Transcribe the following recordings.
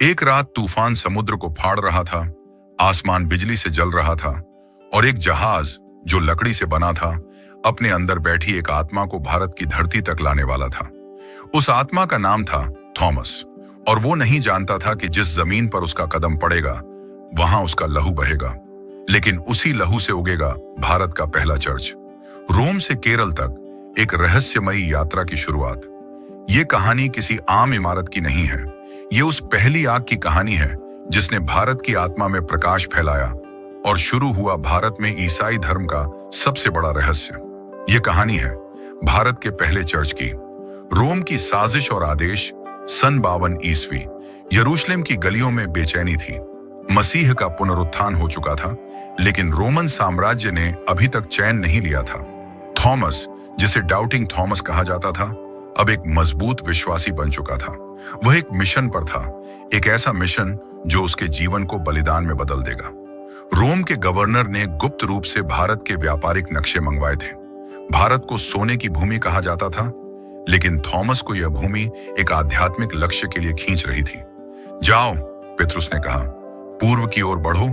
एक रात तूफान समुद्र को फाड़ रहा था, आसमान बिजली से जल रहा था और एक जहाज जो लकड़ी से बना था अपने अंदर बैठी एक आत्मा को भारत की धरती तक लाने वाला था। उस आत्मा का नाम था थॉमस और वो नहीं जानता था कि जिस जमीन पर उसका कदम पड़ेगा वहां उसका लहू बहेगा, लेकिन उसी लहू से उगेगा भारत का पहला चर्च। रोम से केरल तक एक रहस्यमयी यात्रा की शुरुआत। ये कहानी किसी आम इमारत की नहीं है, ये उस पहली आग की कहानी है जिसने भारत की आत्मा में प्रकाश फैलाया और शुरू हुआ भारत में ईसाई धर्म का सबसे बड़ा रहस्य। ये कहानी है भारत के पहले चर्च की। रोम की साजिश और आदेश। सन 52 ईस्वी। यरूशलेम की गलियों में बेचैनी थी। मसीह का पुनरुत्थान हो चुका था, लेकिन रोमन साम्राज्य ने अभी तक चैन नहीं लिया था। थॉमस, जिसे डाउटिंग थॉमस कहा जाता था, अब एक मजबूत विश्वासी बन चुका था। वह एक मिशन पर था, एक ऐसा मिशन जो उसके जीवन को बलिदान में बदल देगा। रोम के गवर्नर ने गुप्त रूप से भारत के व्यापारिक नक्शे मंगवाए थे। भारत को सोने की भूमि कहा जाता था, लेकिन थॉमस को यह भूमि एक आध्यात्मिक लक्ष्य के लिए खींच रही थी। जाओ, पेतरुस ने कहा, पूर्व की ओर बढ़ो,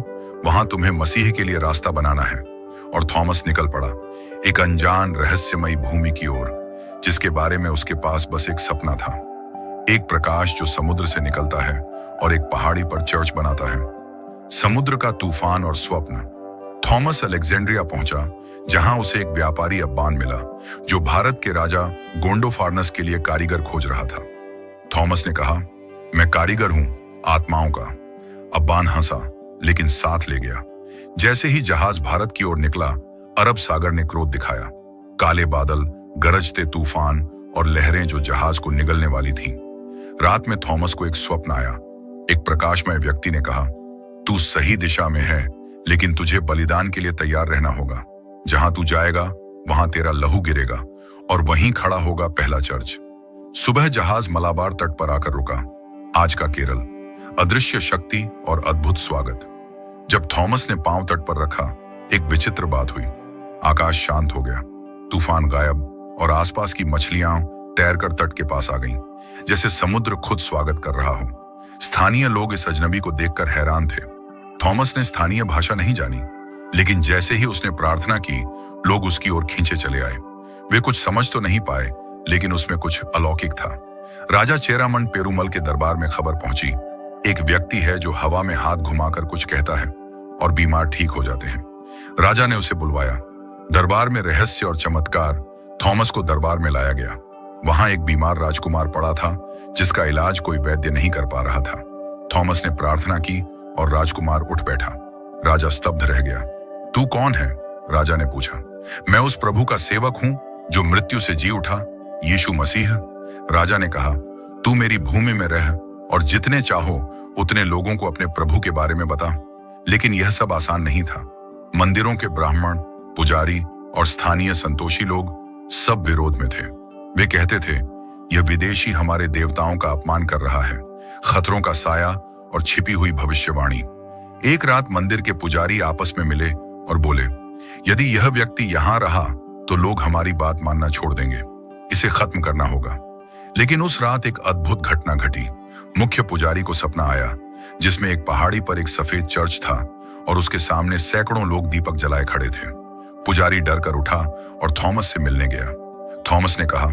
वहां तुम्हें मसीह के लिए रास्ता बनाना है। और थॉमस निकल पड़ा, एक अनजान रहस्यमयी भूमि की ओर, जिसके बारे में उसके पास बस एक सपना था। एक प्रकाश जो समुद्र से निकलता है और एक पहाड़ी पर चर्च बनाता है। समुद्र का तूफान और स्वप्न। थॉमस अलेक्जेंड्रिया पहुंचा, जहां उसे एक व्यापारी अब्बान मिला जो भारत के राजा गोंडोफार्नस के लिए कारीगर खोज रहा था। थॉमस ने कहा, मैं कारीगर हूं, आत्माओं का। अब्बान हंसा, लेकिन साथ ले गया। जैसे ही जहाज भारत की ओर निकला, अरब सागर ने क्रोध दिखाया। काले बादल, गरजते तूफान और लहरें जो जहाज को निगलने वाली थीं। रात में थॉमस को एक स्वप्न आया। एक प्रकाशमय व्यक्ति ने कहा, तू सही दिशा में है, लेकिन तुझे बलिदान के लिए तैयार रहना होगा। जहां तू जाएगा वहां तेरा लहू गिरेगा और वहीं खड़ा होगा पहला चर्च। सुबह जहाज मलाबार तट पर आकर रुका। आज का केरल, अदृश्य शक्ति और अद्भुत स्वागत। जब थॉमस ने पांव तट पर रखा, एक विचित्र बात हुई। आकाश शांत हो गया, तूफान गायब और आसपास की मछलियां तैरकर तट के पास आ गईं, जैसे समुद्र खुद स्वागत कर रहा हो। स्थानीय लोग इस अजनबी को देखकर हैरान थे। थॉमस ने स्थानीय भाषा नहीं जानी, लेकिन जैसे ही उसने प्रार्थना की, लोग उसकी ओर खींचे चले आए। वे कुछ समझ तो नहीं पाए, लेकिन उसमें कुछ अलौकिक था। राजा चेरामन पेरुमल के दरबार में खबर पहुंची, एक व्यक्ति है जो हवा में हाथ घुमाकर कुछ कहता है और बीमार ठीक हो जाते हैं। राजा ने उसे बुलवाया। दरबार में रहस्य और चमत्कार। थॉमस को दरबार में लाया गया। वहां एक बीमार राजकुमार पड़ा था, जिसका इलाज कोई वैद्य नहीं कर पा रहा था। थॉमस ने प्रार्थना की और राजकुमार उठ बैठा। राजा स्तब्ध रह गया। तू कौन है? राजा ने पूछा। मैं उस प्रभु का सेवक हूं जो मृत्यु से जी उठा, यीशु मसीह। राजा ने कहा, तू मेरी भूमि में रह और जितने चाहो उतने लोगों को अपने प्रभु के बारे में बता। लेकिन यह सब आसान नहीं था। मंदिरों के ब्राह्मण, पुजारी और स्थानीय संतोषी लोग सब विरोध में थे। वे कहते थे, यह विदेशी हमारे देवताओं का अपमान कर रहा है। खतरों का साया और छिपी हुई भविष्यवाणी। एक रात मंदिर के पुजारी आपस में मिले और बोले, यदि यह व्यक्ति यहां रहा तो लोग हमारी बात मानना छोड़ देंगे। इसे खत्म करना होगा। लेकिन उस रात एक अद्भुत घटना घटी। मुख्य पुजारी को सपना आया, जिसमें एक पहाड़ी पर एक सफेद चर्च था और उसके सामने सैकड़ों लोग दीपक जलाए खड़े थे। पुजारी डर कर उठा और थॉमस से मिलने गया। थॉमस ने कहा,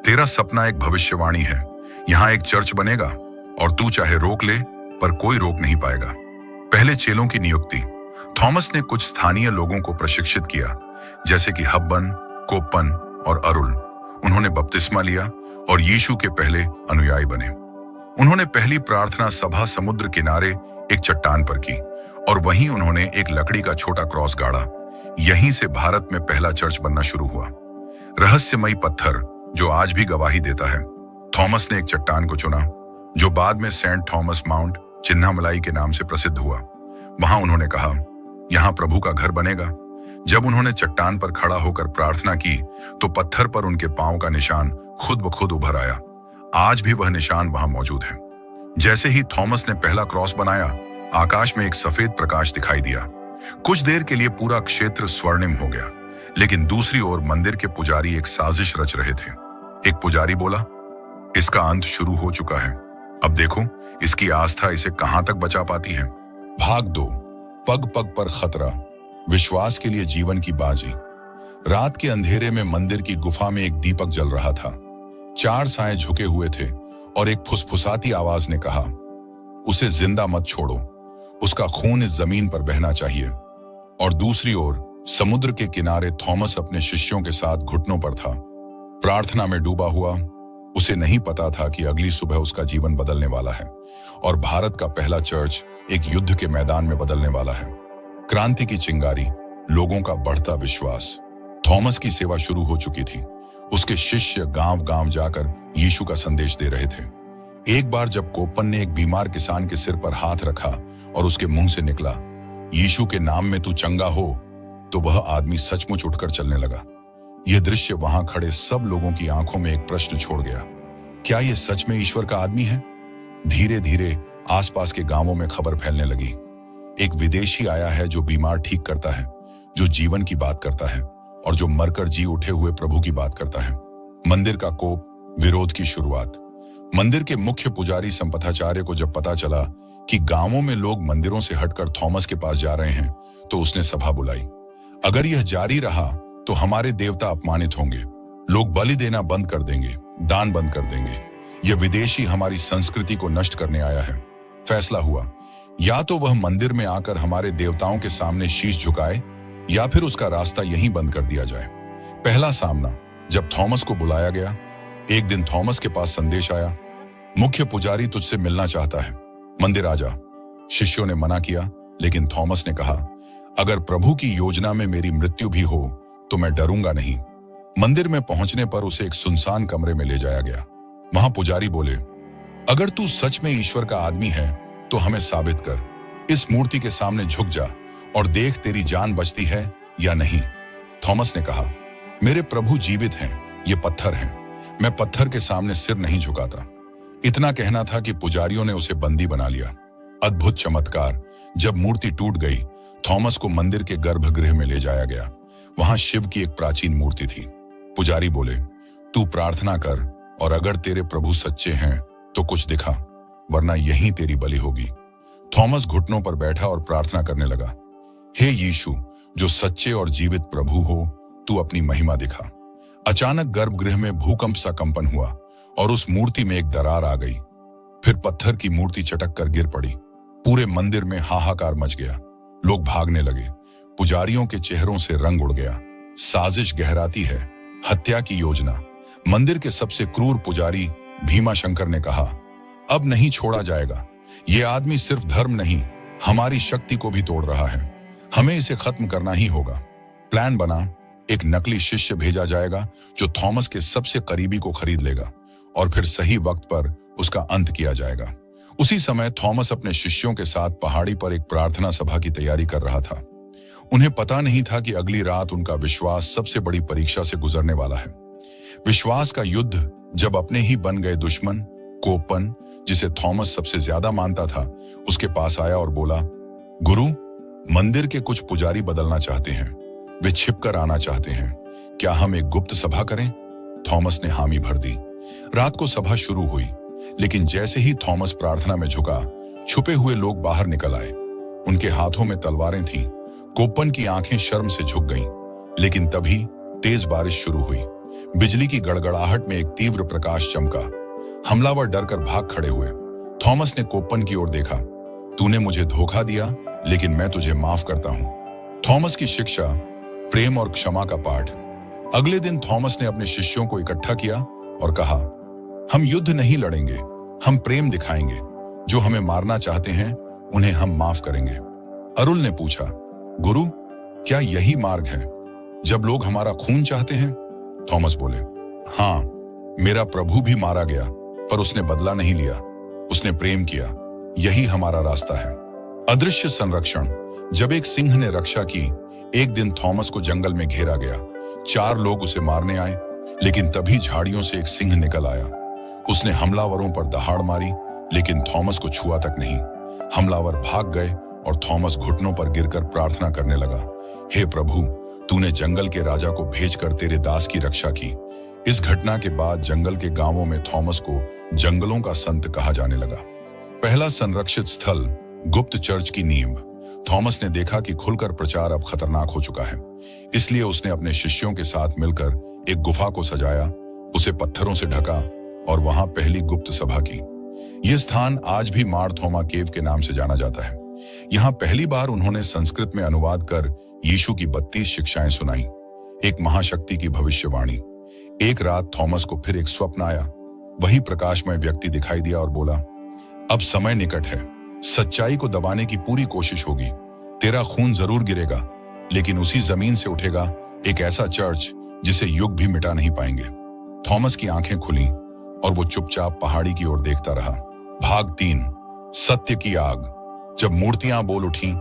तेरा सपना एक भविष्यवाणी है। यहाँ एक चर्च बनेगा और तू चाहे रोक ले, पर कोई रोक नहीं पाएगा। पहले चेलों की नियुक्ति। थॉमस ने कुछ स्थानीय लोगों को प्रशिक्षित किया, जैसे कि हब्बन, कोप्पन और अरुल। उन्होंने बपतिस्मा लिया और यीशु के पहले अनुयायी बने। उन्होंने पहली प्रार्थना सभा समुद्र किनारे एक चट्टान पर की और वहीं उन्होंने एक लकड़ी का छोटा क्रॉस गाड़ा। यहीं से भारत में पहला चर्च बनना शुरू हुआ। रहस्यमयी पत्थर जो आज भी गवाही देता है। थॉमस ने एक चट्टान को चुना जो बाद में सेंट थॉमस माउंट चिन्नामलाई के नाम से प्रसिद्ध हुआ। वहां उन्होंने कहा, यहां प्रभु का घर बनेगा। जब उन्होंने चट्टान पर खड़ा होकर प्रार्थना की तो पत्थर पर उनके पांव का निशान खुद ब खुद उभर आया। आज भी वह निशान वहां मौजूद है। जैसे ही थॉमस ने पहला क्रॉस बनाया, आकाश में एक सफेद प्रकाश दिखाई दिया। कुछ देर के लिए पूरा क्षेत्र स्वर्णिम हो गया, लेकिन दूसरी ओर मंदिर के पुजारी एक साजिश रच रहे थे। एक पुजारी बोला, इसका अंत शुरू हो चुका है। अब देखो इसकी आस्था इसे कहां तक बचा पाती है। भाग 2, पग पग पर खतरा, विश्वास के लिए जीवन की बाजी। रात के अंधेरे में मंदिर की गुफा में एक दीपक जल रहा था। 4 साए झुके हुए थे और एक फुसफुसाती आवाज ने कहा, उसे जिंदा मत छोड़ो, उसका खून इस जमीन पर बहना चाहिए। और दूसरी ओर समुद्र के किनारे थॉमस अपने शिष्यों के साथ घुटनों पर था, प्रार्थना में डूबा हुआ। उसे नहीं पता था कि अगली सुबह उसका जीवन बदलने वाला है और भारत का पहला चर्च एक युद्ध के मैदान में बदलने वाला है। क्रांति की चिंगारी, लोगों का बढ़ता विश्वास। थॉमस की सेवा शुरू हो चुकी थी। उसके शिष्य गांव गांव जाकर यीशु का संदेश दे रहे थे। एक बार जब कोपन ने एक बीमार किसान के सिर पर हाथ रखा और उसके मुंह से निकला, यीशु के नाम में तू चंगा हो, तो वह आदमी सचमुच उठकर चलने लगा। यह दृश्य वहां खड़े सब लोगों की आंखों में एक प्रश्न छोड़ गया, क्या यह सच में ईश्वर का आदमी है? धीरे धीरे आसपास के गांवों में खबर फैलने लगी, एक विदेशी आया है जो बीमार ठीक करता है, जो जीवन की बात करता है और जो मरकर जी उठे हुए प्रभु की बात करता है। मंदिर का कोप, विरोध की शुरुआत। मंदिर के मुख्य पुजारी संपथाचार्य को जब पता चला कि गांवों में लोग मंदिरों से हटकर थॉमस के पास जा रहे हैं, तो उसने सभा बुलाई। अगर यह जारी रहा तो हमारे देवता अपमानित होंगे, लोग बलि देना बंद कर देंगे, दान बंद कर देंगे। यह विदेशी हमारी संस्कृति को नष्ट करने आया है। फैसला हुआ, या तो वह मंदिर में आकर हमारे देवताओं के सामने शीश झुकाए या फिर उसका रास्ता यहीं बंद कर दिया जाए। पहला सामना। जब थॉमस को बुलाया गया, एक दिन थॉमस के पास संदेश आया, मुख्य पुजारी तुझसे मिलना चाहता है, मंदिर आ जा। शिष्यों ने मना किया, लेकिन थॉमस ने कहा, अगर प्रभु की योजना में मेरी मृत्यु भी हो तो मैं डरूंगा नहीं। मंदिर में पहुंचने पर उसे एक सुनसान कमरे में ले जाया गया। वहां पुजारी बोले, अगर तू सच में ईश्वर का आदमी है तो हमें साबित कर, इस मूर्ति के सामने झुक जा और देख तेरी जान बचती है या नहीं। थॉमस ने कहा, मेरे प्रभु जीवित हैं, ये पत्थर हैं, मैं पत्थर के सामने सिर नहीं झुकाता। इतना कहना था कि पुजारियों ने उसे बंदी बना लिया। अद्भुत चमत्कार। जब मूर्ति टूट गई, थॉमस को मंदिर के गर्भगृह में ले जाया गया। वहां शिव की एक प्राचीन मूर्ति थी। पुजारी बोले, तू प्रार्थना कर और अगर तेरे प्रभु सच्चे हैं तो कुछ दिखा, वरना यहीं तेरी बलि होगी। थॉमस घुटनों पर बैठा और प्रार्थना करने लगा, हे यीशु, जो सच्चे और जीवित प्रभु हो, तू अपनी महिमा दिखा। अचानक गर्भगृह में भूकंप सा कंपन हुआ और उस मूर्ति में एक दरार आ गई। फिर पत्थर की मूर्ति चटक कर गिर पड़ी। पूरे मंदिर में हाहाकार मच गया। लोग भागने लगे। पुजारियों के चेहरों से रंग उड़ गया। साजिश गहराती है, हत्या की योजना। मंदिर के सबसे क्रूर पुजारी भीमा शंकर ने कहा, अब नहीं छोड़ा जाएगा। ये आदमी सिर्फ धर्म नहीं, हमारी शक्ति को भी तोड़ रहा है। हमें इसे खत्म करना ही होगा। प्लान बना, एक नकली शिष्य भेजा जाएगा जो थॉमस के सबसे करीबी को खरीद लेगा और फिर सही वक्त पर उसका अंत किया जाएगा। उसी समय थॉमस अपने शिष्यों के साथ पहाड़ी पर एक प्रार्थना सभा की तैयारी कर रहा था। उन्हें पता नहीं था कि अगली रात उनका विश्वास सबसे बड़ी परीक्षा से गुजरने वाला है। विश्वास का युद्ध जब अपने ही बन गए दुश्मन कोपन, जिसे थॉमस सबसे ज्यादा मानता था, उसके पास आया और बोला, गुरु, मंदिर के कुछ पुजारी बदलना चाहते हैं, वे छिपकर आना चाहते हैं, क्या हम एक गुप्त सभा करें? थॉमस ने हामी भर दी। रात को सभा शुरू हुई, लेकिन जैसे ही थॉमस प्रार्थना में झुका, छुपे हुए लोग बाहर निकल आए। उनके हाथों में तलवारें थीं। कोपन की आंखें शर्म से झुक गईं, लेकिन तभी तेज बारिश शुरू हुई। बिजली की गड़गड़ाहट में एक तीव्र प्रकाश चमका। हमलावर डरकर भाग खड़े हुए। थॉमस ने कोपन की ओर देखा। तूने मुझे धोखा दिया, लेकिन मैं तुझे माफ करता हूं। थॉमस की शिक्षा, प्रेम और क्षमा का पाठ। अगले दिन थॉमस ने अपने शिष्यों को इकट्ठा किया और कहा, हम युद्ध नहीं लड़ेंगे, हम प्रेम दिखाएंगे। जो हमें मारना चाहते हैं, उन्हें हम माफ करेंगे। अरुल ने पूछा, गुरु, क्या यही मार्ग है जब लोग हमारा खून चाहते हैं? थॉमस बोले, हाँ, मेरा प्रभु भी मारा गया, पर उसने बदला नहीं लिया, उसने प्रेम किया। यही हमारा रास्ता है। अदृश्य संरक्षण। जब एक सिंह ने रक्षा की, एक दिन थॉमस को जंगल में घेरा गया। 4 लोग उसे मारने आए, लेकिन तभी झाड़ियों से एक सिंह निकल आया। उसने हमलावरों पर दहाड़ मारी, लेकिन थॉमस को छुआ तक नहीं। हमलावर भाग गए और थॉमस घुटनों पर गिरकर प्रार्थना करने लगा, हे प्रभु, तूने जंगल के राजा को भेजकर तेरे दास की रक्षा की। इस घटना के बाद जंगल के गांवों में थॉमस को जंगलों का संत कहा जाने लगा। पहला संरक्षित स्थल गुप्त चर्च की नींव। थॉमस ने देखा कि खुलकर प्रचार अब खतरनाक हो चुका है, इसलिए उसने अपने शिष्यों के साथ मिलकर एक गुफा को सजाया, उसे पत्थरों से ढका और वहां पहली गुप्त सभा की। यह स्थान आज भी मार थोमा केव के नाम से जाना जाता है। यहाँ पहली बार उन्होंने संस्कृत में अनुवाद कर यीशु की 32 शिक्षाएं सुनाई, एक महाशक्ति की भविष्यवाणी। एक रात थॉमस को फिर एक स्वप्न आया। वही प्रकाशमय व्यक्ति दिखाई दिया और बोला, अब समय निकट है, सच्चाई को दबाने की पूरी कोशिश होगी। तेरा खून जरूर गिरेगा, लेकिन उसी जमीन से उठेगा एक ऐसा चर्च जिसे युग भी मिटा नहीं पाएंगे। थॉमस की आंखें खुली और वो चुपचाप पहाड़ी की ओर देखता रहा। भाग 3, सत्य की आग। जब मूर्तियां बोल उठीं,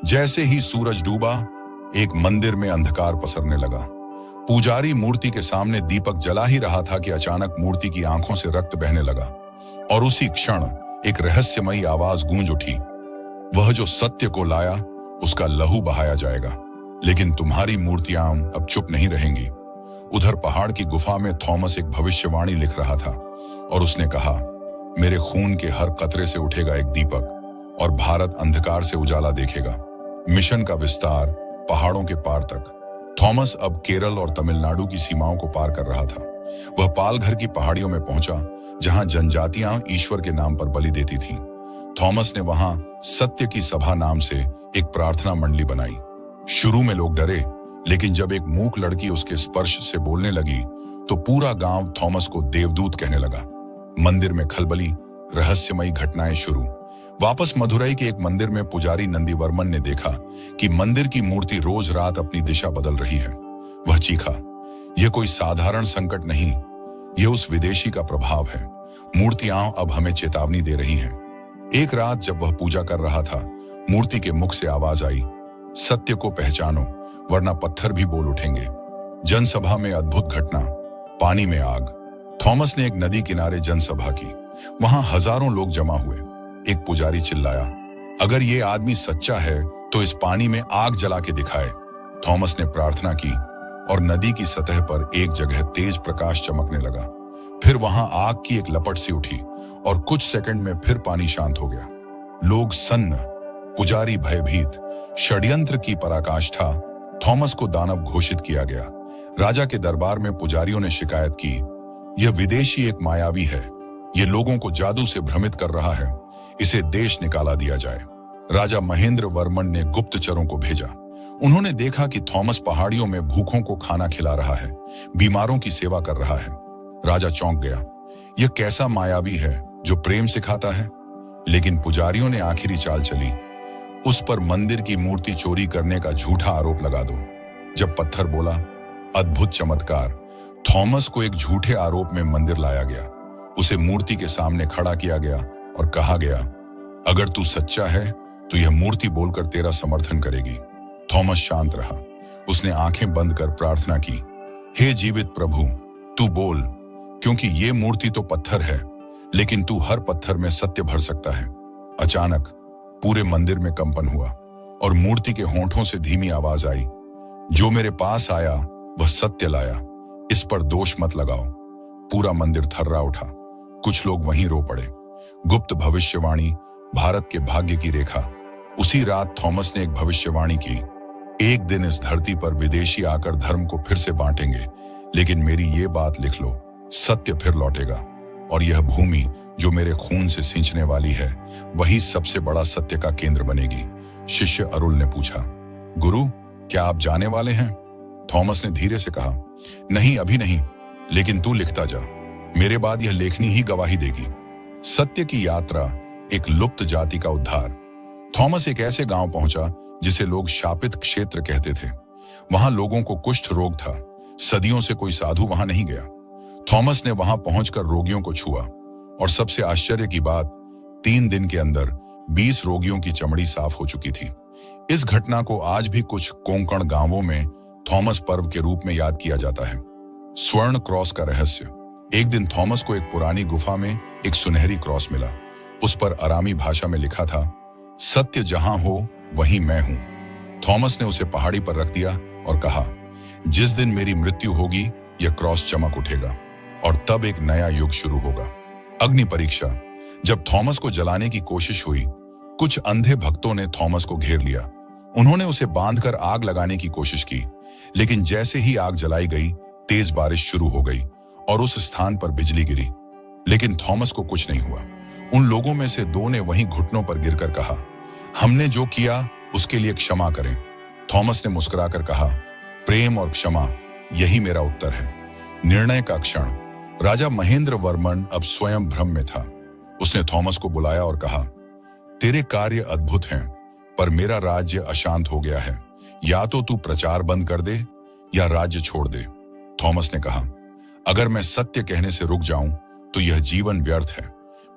जैसे ही सूरज डूबा, एक मंदिर में अंधकार पसरने लगा। पुजारी मूर्ति के सामने दीपक जला ही रहा था कि अचानक मूर्ति की आंखों से रक्त बहने लगा और उसी क्षण एक रहस्यमयी आवाज गूंज उठी, वह जो सत्य को लाया उसका लहू बहाया जाएगा, लेकिन तुम्हारी मूर्तियां अब चुप नहीं रहेंगी। उधर पहाड़ की गुफा में थॉमस एक भविष्यवाणी लिख रहा था और उसने कहा, मेरे खून के हर कतरे से उठेगा एक दीपक और भारत अंधकार से उजाला देखेगा। मिशन का विस्तार पहाड़ों के पार तक। थॉमस अब केरल और तमिलनाडु की सीमाओं को पार कर रहा था। वह पालघर की पहाड़ियों में पहुंचा, जहां जनजातियां ईश्वर के नाम पर बलि देती थीं। थॉमस ने वहां सत्य की सभा नाम से एक प्रार्थना मंडली बनाई। शुरू में लोग डरे, लेकिन जब एक मूक लड़की उसके स्पर्श से बोलने लगी तो पूरा गांव थॉमस को देवदूत कहने लगा। मंदिर में खलबली, रहस्यमयी घटनाएं शुरू। वापस मदुरई के एक मंदिर में पुजारी नंदीवर्मन ने देखा कि मंदिर की मूर्ति रोज रात अपनी दिशा बदल रही है। वह चीखा, यह कोई साधारण संकट नहीं, यह उस विदेशी का प्रभाव है। मूर्तियां अब हमें चेतावनी दे रही हैं। एक रात जब वह पूजा कर रहा था, मूर्ति के मुख से आवाज आई, सत्य को पहचानो वरना पत्थर भी बोल उठेंगे। जनसभा में अद्भुत घटना, पानी में आग। थॉमस ने एक नदी किनारे जनसभा की। वहां हजारों लोग जमा हुए। एक पुजारी चिल्लाया, अगर ये आदमी सच्चा है तो इस पानी में आग जला के दिखाए। थॉमस ने प्रार्थना की और नदी की सतह पर एक जगह तेज प्रकाश चमकने लगा। फिर वहां आग की एक लपट सी उठी और कुछ सेकंड में फिर पानी शांत हो गया। लोग सन्न, पुजारी भयभीत। षड्यंत्र की पराकाष्ठा। थॉमस को दानव घोषित किया गया। राजा के दरबार में पुजारियों ने शिकायत की, यह विदेशी एक मायावी है, यह लोगों को जादू से भ्रमित कर रहा है, इसे देश निकाला दिया जाए। राजा महेंद्र वर्मन ने गुप्तचरों को भेजा। उन्होंने देखा कि थॉमस पहाड़ियों में भूखों को खाना खिला रहा है, बीमारों की सेवा कर रहा है। राजा चौंक गया, यह कैसा मायावी है जो प्रेम सिखाता है। लेकिन पुजारियों ने आखिरी चाल चली, उस पर मंदिर की मूर्ति चोरी करने का झूठा आरोप लगा दो। जब पत्थर बोला, अद्भुत चमत्कार। थॉमस को एक झूठे आरोप में मंदिर लाया गया। उसे मूर्ति के सामने खड़ा किया गया और कहा गया, अगर तू सच्चा है तो यह मूर्ति बोलकर तेरा समर्थन करेगी। थॉमस शांत रहा। उसने आंखें बंद कर प्रार्थना की, हे जीवित प्रभु, तू बोल, क्योंकि ये मूर्ति तो पत्थर है, लेकिन तू हर पत्थर में सत्य भर सकता है। अचानक पूरे मंदिर में कंपन हुआ और मूर्ति के होंठों से धीमी आवाज आई, जो मेरे पास आया वह सत्य लाया, इस पर दोष मत लगाओ। पूरा मंदिर थर्रा उठा। कुछ लोग वहीं रो पड़े। गुप्त भविष्यवाणी, भारत के भाग्य की रेखा। उसी रात थॉमस ने एक भविष्यवाणी की, एक दिन इस धरती पर विदेशी आकर धर्म को फिर से बांटेंगे, लेकिन मेरी ये बात लिख लो, सत्य फिर लौटेगा और यह भूमि जो मेरे खून से सींचने वाली है वही सबसे बड़ा सत्य का केंद्र बनेगी। शिष्य अरुल ने पूछा, गुरु क्या आप जाने वाले हैं? थॉमस ने धीरे से कहा, नहीं अभी नहीं, लेकिन तू लिखता जा, मेरे बाद यह लेखनी ही गवाही देगी। सत्य की यात्रा, एक लुप्त जाति का उद्धार। थॉमस एक ऐसे गांव पहुंचा जिसे लोग शापित क्षेत्र कहते थे। वहां लोगों को कुष्ठ रोग था। सदियों से कोई साधु वहां नहीं गया। थॉमस ने वहां पहुंचकर रोगियों को छुआ और सबसे आश्चर्य की बात, 3 दिन के अंदर 20 रोगियों की चमड़ी साफ हो चुकी थी। इस घटना को आज भी कुछ कोंकण गांवों में थॉमस पर्व के रूप में याद किया जाता है। स्वर्ण क्रॉस का रहस्य। एक दिन थॉमस को एक पुरानी गुफा में एक सुनहरी क्रॉस मिला। उस पर अरामी भाषा में लिखा था, सत्य जहां हो वहीं मैं हूं। थॉमस ने उसे पहाड़ी पर रख दिया और कहा, जिस दिन मेरी मृत्यु होगी यह क्रॉस चमक उठेगा और तब एक नया युग शुरू होगा। अग्नि परीक्षा। जब थॉमस को जलाने की कोशिश हुई, कुछ अंधे भक्तों ने थॉमस को घेर लिया। उन्होंने उसे बांधकर आग लगाने की कोशिश की, लेकिन जैसे ही आग जलाई गई, तेज बारिश शुरू हो गई और उस स्थान पर बिजली गिरी। लेकिन थॉमस को कुछ नहीं हुआ। उन लोगों में से दो ने वहीं घुटनों पर गिरकर कहा, हमने जो किया उसके लिए क्षमा करें। थॉमस ने मुस्कुराकर कहा, प्रेम और क्षमा, यही मेरा उत्तर है। निर्णय का क्षण। राजा महेंद्र वर्मन अब स्वयं भ्रम में था। उसने थॉमस को बुलाया और कहा, तेरे कार्य अद्भुत हैं, पर मेरा राज्य अशांत हो गया है। या तो तू प्रचार बंद कर दे या राज्य छोड़ दे। थॉमस ने कहा, अगर मैं सत्य कहने से रुक जाऊं तो यह जीवन व्यर्थ है।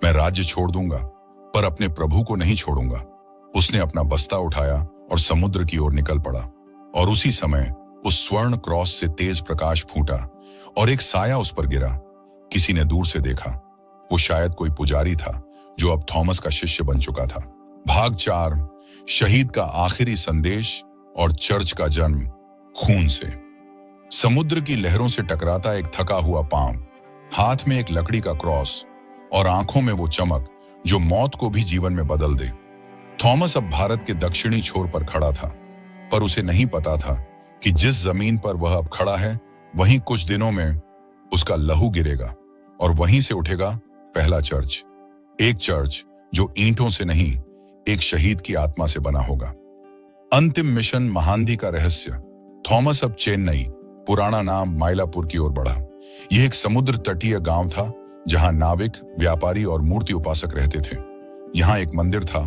मैं राज्य छोड़ दूंगा, पर अपने प्रभु को नहीं छोड़ूंगा। उसने अपना बस्ता उठाया और समुद्र की ओर निकल पड़ा, और उसी समय उस स्वर्ण क्रॉस से तेज प्रकाश फूटा और एक साया उस पर गिरा। किसी ने दूर से देखा, वो शायद कोई पुजारी था जो अब थॉमस का शिष्य बन चुका था। भाग 4, शहीद का आखिरी संदेश और चर्च का जन्म। खून से। समुद्र की लहरों से टकराता एक थका हुआ पांव, हाथ में एक लकड़ी का क्रॉस और आंखों में वो चमक जो मौत को भी जीवन में बदल दे। थॉमस अब भारत के दक्षिणी छोर पर खड़ा था, पर उसे नहीं पता था कि जिस जमीन पर वह अब खड़ा है, वहीं कुछ दिनों में उसका लहू गिरेगा और वहीं से उठेगा पहला चर्च। एक चर्च जो ईंटों से नहीं, एक शहीद की आत्मा से बना होगा। अंतिम मिशन महांदी का रहस्य। थॉमस अब चेन्नई, पुराना नाम माइलापुर की ओर बढ़ा। यह एक समुद्र तटीय गांव था जहां नाविक, व्यापारी और मूर्ति उपासक रहते थे। यहां एक मंदिर था,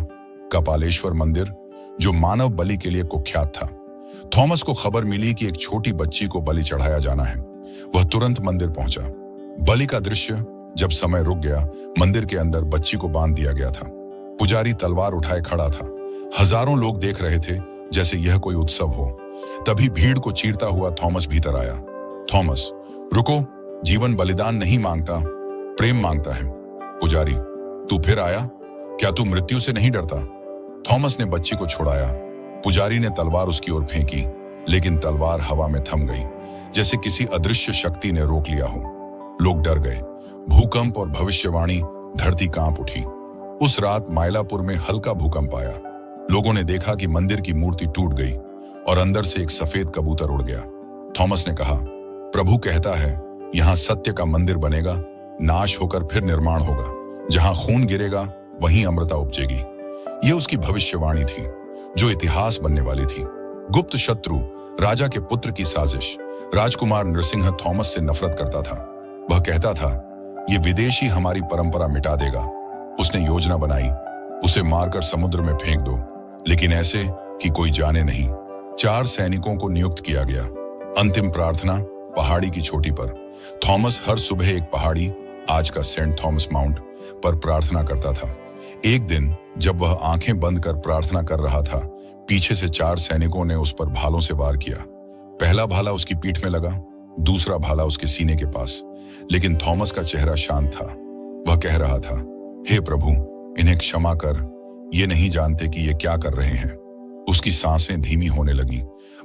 कपालेश्वर मंदिर, जो मानव बलि के लिए कुख्यात था। थॉमस को खबर मिली कि एक छोटी बच्ची को बलि चढ़ाया जाना है। वह तुरंत मंदिर पहुंचा। बलि का दृश्य जब समय रुक गया, मंदिर के अंदर बच्ची को बांध दिया गया था। पुजारी तलवार उठाए खड़ा था। हजारों लोग देख रहे थे जैसे यह कोई उत्सव हो। तभी भीड़ को चीरता हुआ थॉमस भीतर आया। थॉमस, रुको, जीवन बलिदान नहीं मांगता, प्रेम मांगता है। पुजारी, तू फिर आया? क्या तू मृत्यु से नहीं डरता? थॉमस ने बच्ची को छुड़ाया। पुजारी ने तलवार उसकी ओर फेंकी, लेकिन तलवार हवा में थम गई, जैसे किसी अदृश्य शक्ति ने रोक लिया हो। लोग डर गए। भूकंप और भविष्यवाणी, धरती कांप उठी। उस रात माइलापुर में हल्का भूकंप आया। लोगों ने देखा कि मंदिर की मूर्ति टूट गई और अंदर से एक सफेद कबूतर उड़ गया। थॉमस ने कहा, प्रभु कहता है, यहां सत्य का मंदिर बनेगा, नाश होकर फिर निर्माण होगा। जहां खून गिरेगा वहीं अमृता उपजेगी। यह उसकी भविष्यवाणी थी, जो इतिहास बनने वाली थी। गुप्त शत्रु, राजा के पुत्र की साजिश। राजकुमार नरसिंह थॉमस से नफरत करता था। वह कहता था, यह विदेशी हमारी परंपरा मिटा देगा। उसने योजना बनाई, उसे मारकर समुद्र में फेंक दो, लेकिन ऐसे कि कोई जाने नहीं। 4 सैनिकों को नियुक्त किया गया। अंतिम प्रार्थना पहाड़ी की चोटी पर। थॉमस हर सुबह एक पहाड़ी, आज का सेंट थॉमस माउंट, पर प्रार्थना करता था। एक दिन जब वह आंखें बंद कर प्रार्थना कर रहा था, पीछे से 4 सैनिकों ने उस पर भालों से वार किया। पहला भाला उसकी पीठ में लगा, दूसरा भाला उसके सीने के पास। लेकिन थॉमस का चेहरा शांत था। वह कह रहा था, हे प्रभु, इन्हें क्षमा कर, ये नहीं जानते कि ये क्या कर रहे हैं। उसकी सांसें धीमी होने लगीं,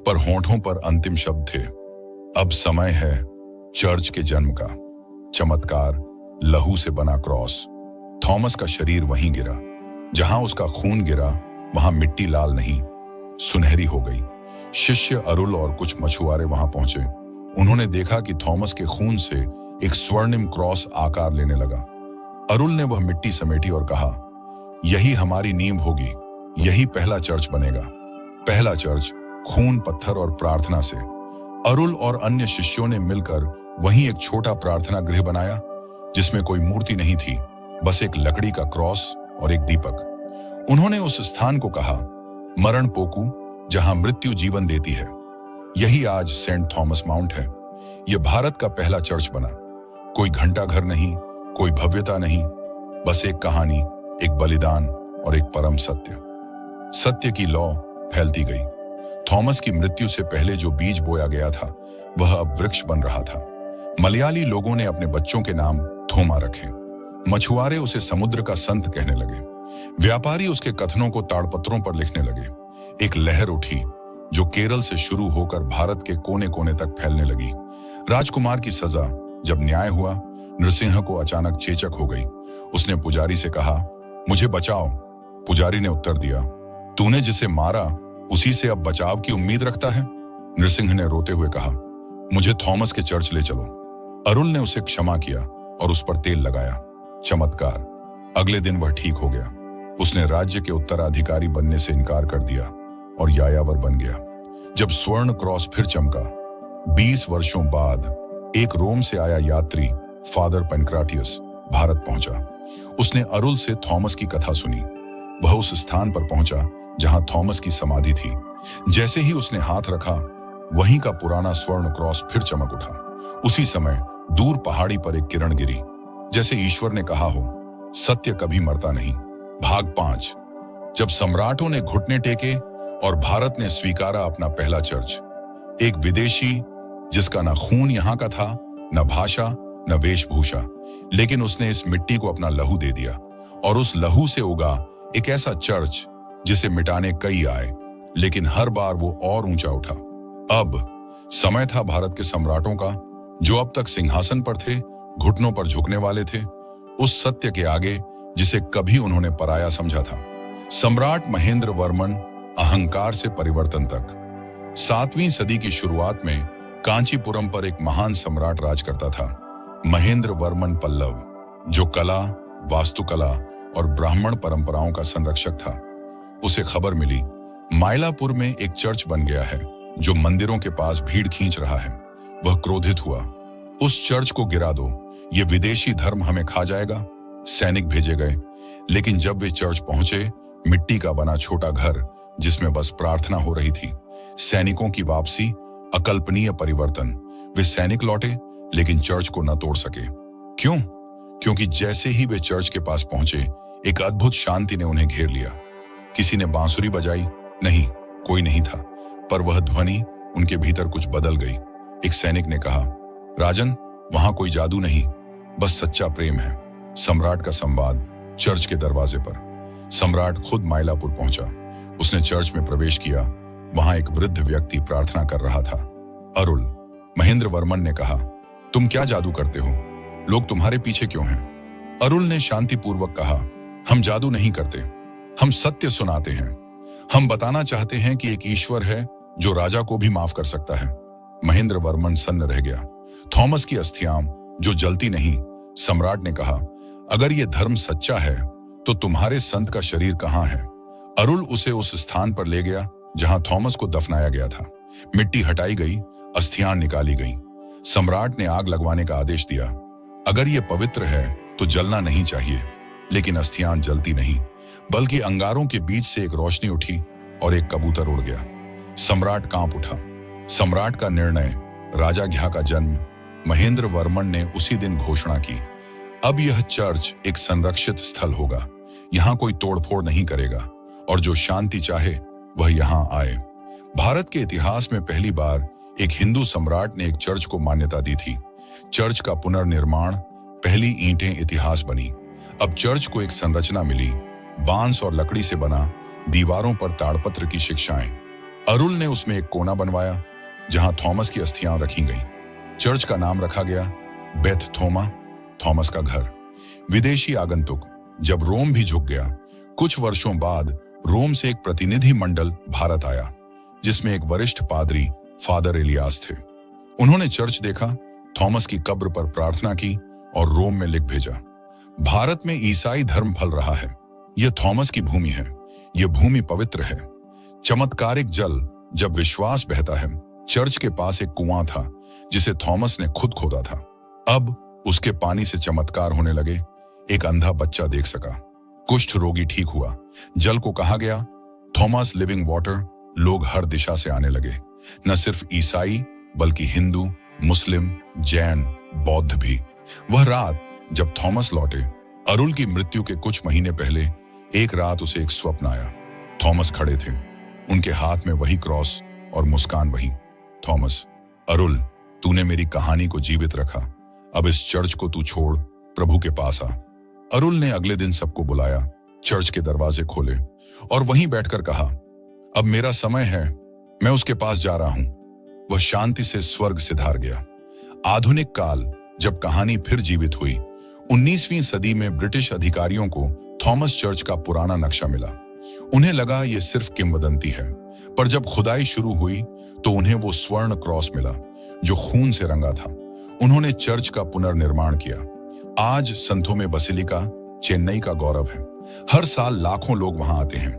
पर होंठों पर अंतिम शब्द थे, अब समय है चर्च के जन्म का। चमत्कार, लहू से बना क्रॉस। थॉमस का शरीर वहीं गिरा। जहां उसका खून गिरा, वहां मिट्टी लाल नहीं, सुनहरी हो गई। शिष्य अरुल और कुछ मछुआरे वहां पहुंचे। उन्होंने देखा कि थॉमस के खून से एक स्वर्णिम क्रॉस आकार लेने लगा। अरुल ने वह मिट्टी समेटी और कहा, यही हमारी नींव होगी, यही पहला चर्च बनेगा। पहला चर्च खून, पत्थर और प्रार्थना से। अरुल और अन्य शिष्यों ने मिलकर वहीं एक छोटा प्रार्थना गृह बनाया, जिसमें कोई मूर्ति नहीं थी, बस एक लकड़ी का क्रॉस और एक दीपक। उन्होंने उस स्थान को कहा, मरण पोकू, जहां मृत्यु जीवन देती है। यही आज सेंट थॉमस माउंट है। यह भारत का पहला चर्च बना। कोई घंटा घर नहीं, कोई भव्यता नहीं, बस एक कहानी, एक बलिदान और एक परम सत्य। सत्य की लौ फैलती गई। थॉमस की मृत्यु से पहले जो बीज बोया गया था, वह अब वृक्ष बन रहा था। मलयाली लोगों ने अपने बच्चों के नाम थोमा रखे। मछुआरे उसे समुद्र का संत कहने लगे। व्यापारी उसके कथनों को ताड़पत्रों पर लिखने लगे। एक लहर उठी जो केरल से शुरू होकर भारत के कोने कोने तक फैलने लगी। राजकुमार की सजा, जब न्याय हुआ, नृसिंह को अचानक चेचक हो गई। उसने पुजारी से कहा, मुझे बचाओ। पुजारी ने उत्तर दिया, तूने जिसे मारा उसी से अब बचाव की उम्मीद रखता है? नृसिंह ने रोते हुए कहा, मुझे थॉमस के चर्च ले चलो। अरुल ने उसे क्षमा किया और उस पर तेल लगाया। चमत्कार, अगले दिन वह ठीक हो गया। उसने राज्य के उत्तराधिकारी बनने से इनकार कर दिया और यायावर बन गया। जब स्वर्ण क्रॉस फिर चमका, 20 वर्षों बाद एक रोम से आया यात्री फादर पेनक्राटियस भारत पहुंचा। उसने अरुल से थॉमस की कथा सुनी। वह उस स्थान पर पहुंचा जहां थॉमस की समाधि थी। जैसे ही उसने हाथ रखा, वहीं का पुराना स्वर्ण क्रॉस फिर चमक उठा। उसी समय दूर पहाड़ी पर एक किरण गिरी, जैसे ईश्वर ने कहा हो, सत्य कभी मरता नहीं। भाग 5। जब सम्राटों ने घुटने टेके और भारत ने स्वीकारा अपना पहला चर्च। एक विदेशी जिसका न खून यहाँ का था, न भाषा, न वेशभूषा, लेकिन उसने इस मिट्टी को अपना लहू दे दिया और उस लहू से उगा एक ऐसा चर्च जिसे मिटाने कई आए, लेकिन हर बार वो और ऊंचा उठा। अब समय था भारत के सम्राटों का, जो अब तक सिंहासन पर थे, घुटनों पर झुकने वाले थे, उस सत्य के आगे जिसे कभी उन्होंने पराया समझा था। सम्राट महेंद्र वर्मन, अहंकार से परिवर्तन तक। 7वीं सदी की शुरुआत में कांचीपुरम पर एक महान सम्राट राज करता था, महेंद्र वर्मन पल्लव, जो कला, वास्तुकला और ब्राह्मण परंपराओं का संरक्षक था। उसे खबर मिली, मायलापुर में एक चर्च बन गया है जो मंदिरों के पास भीड़ खींच रहा है। वह क्रोधित हुआ, उस चर्च को गिरा दो, ये विदेशी धर्म हमें खा जाएगा। सैनिक भेजे गए, लेकिन जब वे चर्च पहुंचे, मिट्टी का बना छोटा घर जिसमें बस प्रार्थना हो रही थी। सैनिकों की वापसी, अकल्पनीय परिवर्तन। वे सैनिक लौटे, लेकिन चर्च को न तोड़ सके। क्यों? क्योंकि जैसे ही वे चर्च के पास पहुंचे, एक अद्भुत शांति ने उन्हें घेर लिया। किसी ने बांसुरी बजाई? नहीं, कोई नहीं था, पर वह ध्वनि उनके भीतर कुछ बदल गई। एक सैनिक ने कहा, राजन, वहां कोई जादू नहीं, बस सच्चा प्रेम है। सम्राट का संवाद चर्च के दरवाजे पर। सम्राट खुद मायलापुर पहुंचा। उसने चर्च में प्रवेश किया। वहां एक वृद्ध व्यक्ति प्रार्थना कर रहा था। अरुल, महेंद्र वर्मन ने कहा, तुम क्या जादू करते हो? लोग तुम्हारे पीछे क्यों हैं? अरुल ने शांतिपूर्वक कहा, हम जादू नहीं करते, हम सत्य सुनाते हैं। हम बताना चाहते हैं कि एक ईश्वर है जो राजा को भी माफ कर सकता है। महेंद्र वर्मन सन्न रह गया। थॉमस की अस्थियां जो जलती नहीं। सम्राट ने कहा, अगर ये धर्म सच्चा है तो तुम्हारे संत का शरीर कहाँ है? अरुल उसे उस स्थान पर ले गया जहां थॉमस को दफनाया गया था। मिट्टी हटाई गई, अस्थियां निकाली गईं। सम्राट ने आग लगवाने का आदेश दिया। अगर ये पवित्र है तो जलना नहीं चाहिए, लेकिन अस्थियां जलती नहीं, बल्कि अंगारों के बीच से एक रोशनी उठी और एक कबूतर उड़ गया। सम्राट कांप उठा। सम्राट का निर्णय, राजा घ्या का जन्म। महेंद्र वर्मन ने उसी दिन घोषणा की, अब यह चर्च एक संरक्षित स्थल होगा। यहाँ कोई तोड़फोड़ नहीं करेगा और जो शांति चाहे वह यहाँ आए। भारत के इतिहास में पहली बार एक हिंदू सम्राट ने एक चर्च को मान्यता दी थी। चर्च का पुनर्निर्माण, पहली ईंटें इतिहास बनी। अब चर्च को एक संरचना मिली, बांस और लकड़ी से बना, दीवारों पर ताड़पत्र की शिक्षाएं। अरुल ने उसमें एक कोना बनवाया जहां थॉमस की अस्थियां रखी गईं। चर्च का नाम रखा गया बेथ थोमा, थॉमस का घर। विदेशी आगंतुक, जब रोम भी झुक गया। कुछ वर्षों बाद रोम से एक प्रतिनिधि मंडल भारत आया, जिसमें एक वरिष्ठ पादरी फादर एलियास थे। उन्होंने चर्च देखा, थॉमस की कब्र पर प्रार्थना की और रोम में लिख भेजा, भारत में ईसाई धर्म फल रहा है। यह थॉमस की भूमि है, यह भूमि पवित्र है। चमत्कारिक जल, जब विश्वास बहता है। चर्च के पास एक कुआं था जिसे थॉमस ने खुद खोदा था। अब उसके पानी से चमत्कार होने लगे। एक अंधा बच्चा देख सका, कुष्ठ रोगी ठीक हुआ। जल को कहा गया थॉमस लिविंग वाटर। लोग हर दिशा से आने लगे, न सिर्फ ईसाई बल्कि हिंदू, मुस्लिम, जैन, बौद्ध भी। वह रात जब थॉमस लौटे, अरुल की मृत्यु के कुछ महीने पहले, एक रात उसे एक स्वप्न आया। थॉमस खड़े थे, उनके हाथ में वही क्रॉस और मुस्कान वही। थॉमस, अरुल, तूने मेरी कहानी को जीवित रखा। अब इस चर्च को तू छोड़, प्रभु के पास आ। अरुल ने अगले दिन सबको बुलाया, चर्च के दरवाजे खोले और वहीं बैठकर कहा, अब मेरा समय है, मैं उसके पास जा रहा हूं। वह शांति से स्वर्ग सिधार गया। आधुनिक काल, जब कहानी फिर जीवित हुई, 19वीं सदी में ब्रिटिश अधिकारियों को थॉमस चर्च का पुराना नक्शा मिला। उन्हें लगा यह सिर्फ किंवदंती है, पर जब खुदाई शुरू हुई तो उन्हें वो स्वर्ण क्रॉस मिला जो खून से रंगा था। उन्होंने चर्च का पुनर्निर्माण किया। आज संथोमे बसिलिका चेन्नई का गौरव है। हर साल लाखों लोग वहां आते हैं।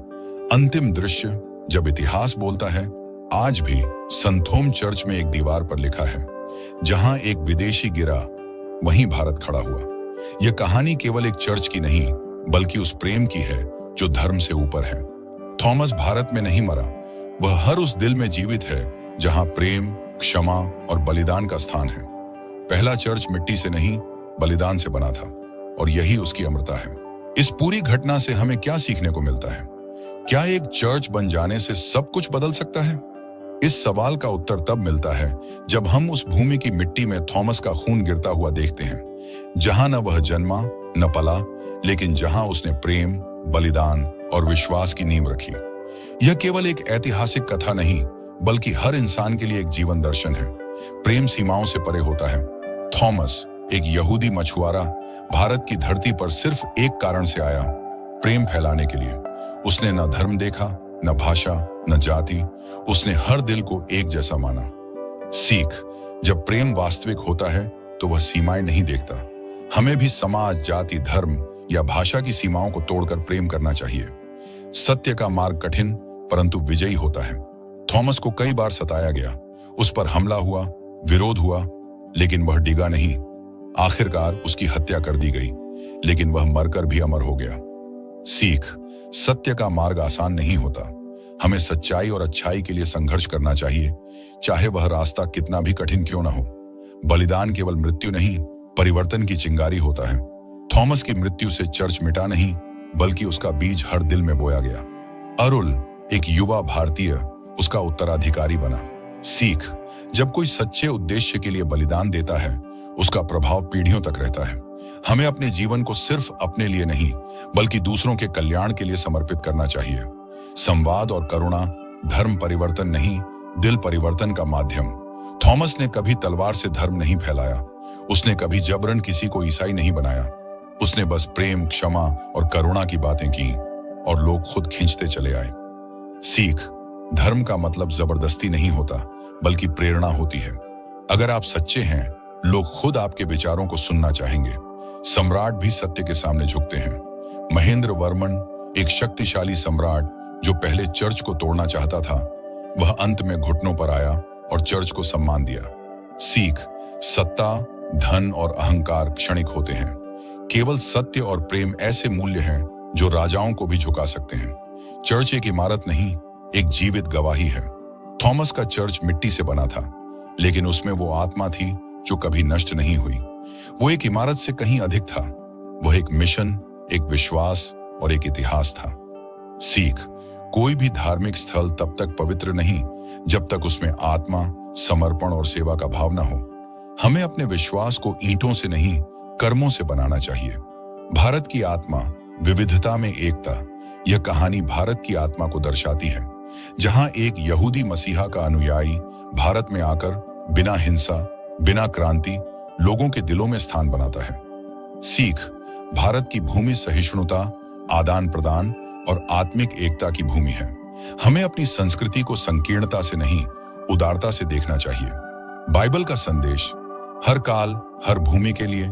अंतिम दृश्य जब इतिहास बोलता है, आज भी संथोम चर्च में एक दीवार पर लिखा है, जहां एक विदेशी गिरा वहीं भारत खड़ा हुआ। यह कहानी केवल एक चर्च की नहीं, बल्कि उस प्रेम की है जो धर्म से ऊपर है। थॉमस भारत में नहीं मरा, वह हर उस दिल में जीवित है जहां प्रेम, क्षमा और बलिदान का स्थान है। पहला चर्च मिट्टी से नहीं, बलिदान से बना था, और यही उसकी अमरता है। इस पूरी घटना से हमें क्या सीखने को मिलता है? क्या एक चर्च बन जाने से सब कुछ बदल सकता है? इस सवाल का उत्तर तब मिलता है जब हम उस भूमि की मिट्टी में थॉमस का खून गिरता हुआ देखते हैं, जहां न वह जन्मा न पला, लेकिन जहां उसने प्रेम, बलिदान और विश्वास की नींव रखी। यह केवल एक ऐतिहासिक कथा नहीं, बल्कि हर इंसान के लिए एक जीवन दर्शन है। प्रेम सीमाओं से परे होता है। थॉमस, एक यहूदी मछुआरा, भारत की धरती पर सिर्फ एक कारण से आया, प्रेम फैलाने के लिए। उसने न धर्म देखा, न भाषा, न जाति, उसने हर दिल को एक जैसा माना। सीख, जब प्रेम वास्तविक होता है तो वह सीमाएं नहीं देखता। हमें भी समाज, जाति, धर्म या भाषा की सीमाओं को तोड़कर प्रेम करना चाहिए। सत्य का मार्ग कठिन परंतु विजयी होता है। थॉमस को कई बार सताया गया, उस पर हमला हुआ, विरोध हुआ, लेकिन वह डिगा नहीं। आखिरकार उसकी हत्या कर दी गई, लेकिन वह मरकर भी अमर हो गया। सीख, सत्य का मार्ग आसान नहीं होता। हमें सच्चाई और अच्छाई के लिए संघर्ष करना चाहिए, चाहे वह रास्ता कितना भी कठिन क्यों ना हो। बलिदान केवल मृत्यु नहीं, परिवर्तन की चिंगारी होता है। थॉमस की मृत्यु से चर्च मिटा नहीं, बल्कि उसका बीज हर दिल में बोया गया। अरुल, एक युवा भारतीय, उसका उत्तराधिकारी बना। सीख, जब कोई सच्चे उद्देश्य के लिए बलिदान देता है, उसका प्रभाव पीढ़ियों तक रहता है। हमें अपने जीवन को सिर्फ अपने लिए नहीं, बल्कि दूसरों के कल्याण के लिए समर्पित करना चाहिए। संवाद और करुणा धर्म परिवर्तन नहीं, दिल परिवर्तन का माध्यम। थॉमस ने कभी तलवार से धर्म नहीं फैलाया, उसने कभी जबरन किसी को ईसाई नहीं बनाया। उसने बस प्रेम, क्षमा और करुणा की बातें की, और लोग खुद खींचते चले आए। सीख, धर्म का मतलब जबरदस्ती नहीं होता, बल्कि प्रेरणा होती है। अगर आप सच्चे हैं, लोग खुद आपके विचारों को सुनना चाहेंगे। सम्राट भी सत्य के सामने झुकते हैं। महेंद्र वर्मन, एक शक्तिशाली सम्राट जो पहले चर्च को तोड़ना चाहता था, वह अंत में घुटनों पर आया और चर्च को सम्मान दिया। सीख, सत्ता, धन और अहंकार क्षणिक होते हैं। केवल सत्य और प्रेम ऐसे मूल्य हैं जो राजाओं को भी झुका सकते हैं। चर्च एक इमारत नहीं, एक जीवित गवाही है। थॉमस का चर्च मिट्टी से बना था, लेकिन उसमें वो आत्मा थी जो कभी नष्ट नहीं हुई। वो एक इमारत से कहीं अधिक था। वह एक मिशन, एक विश्वास और एक इतिहास था। सीख, कोई भी धार्मिक स्थल तब तक पवित्र नहीं जब तक उसमें आत्मा, समर्पण और सेवा का भाव न हो। हमें अपने विश्वास को ईंटों से नहीं, कर्मों से बनाना चाहिए। भारत की आत्मा, विविधता में एकता, यह कहानी भारत की आत्मा को दर्शाती है, जहां एक यहूदी मसीहा का अनुयायी भारत में आकर बिना हिंसा, बिना क्रांति, लोगों के दिलों में स्थान बनाता है। सीख, भारत की भूमि सहिष्णुता, आदान प्रदान और आत्मिक एकता की भूमि है। हमें अपनी संस्कृति को संकीर्णता से नहीं, उदारता से देखना चाहिए। बाइबल का संदेश हर काल, हर भूमि के लिए।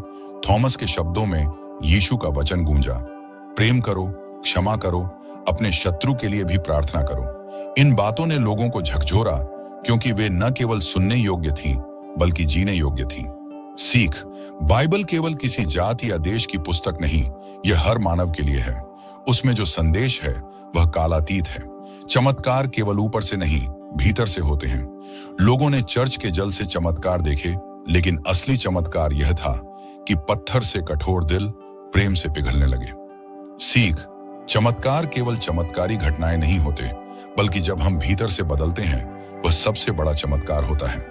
थॉमस के शब्दों में यीशु का वचन गूंजा, प्रेम करो, क्षमा करो, अपने शत्रु के लिए भी प्रार्थना करो। इन बातों ने लोगों को झकझोरा, क्योंकि वे न केवल सुनने योग्य थीं, बल्कि जीने योग्य थीं। सीख, बाइबल केवल किसी जाति या देश की पुस्तक नहीं, यह हर मानव के लिए है। उसमें जो संदेश है वह कालातीत है। चमत्कार केवल ऊपर से नहीं, भीतर से होते हैं। लोगों ने चर्च के जल से चमत्कार देखे, लेकिन असली चमत्कार यह था कि पत्थर से कठोर दिल प्रेम से पिघलने लगे। सीख, चमत्कार केवल चमत्कारी घटनाएं नहीं होते, बल्कि जब हम भीतर से बदलते हैं, वह सबसे बड़ा चमत्कार होता है।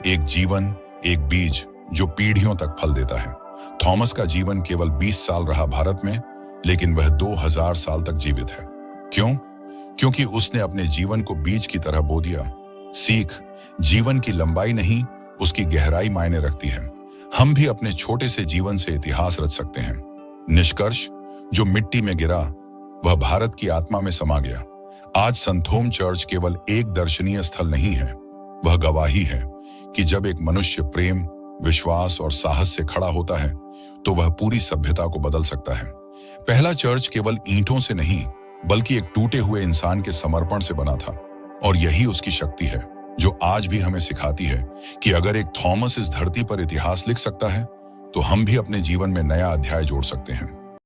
एक जीवन, एक बीज जो पीढ़ियों तक फल देता है। थॉमस का जीवन केवल 20 साल रहा भारत में, लेकिन वह 2000 साल तक जीवित है। क्यों? क्योंकि उसने अपने जीवन को बीज की तरह बो दिया। सीख, जीवन की लंबाई नहीं, उसकी गहराई मायने रखती है। हम भी अपने छोटे से जीवन से इतिहास रच सकते हैं। निष्कर्ष, जो मिट्टी में गिरा वह भारत की आत्मा में समा गया। आज संतोम चर्च केवल एक दर्शनीय स्थल नहीं है, वह गवाही है कि जब एक मनुष्य प्रेम, विश्वास और साहस से खड़ा होता है तो वह पूरी सभ्यता को बदल सकता है। पहला चर्च केवल ईंटों से नहीं बल्कि एक टूटे हुए इंसान के समर्पण से बना था, और यही उसकी शक्ति है जो आज भी हमें सिखाती है कि अगर एक थॉमस इस धरती पर इतिहास लिख सकता है तो हम भी अपने जीवन में नया अध्याय जोड़ सकते हैं।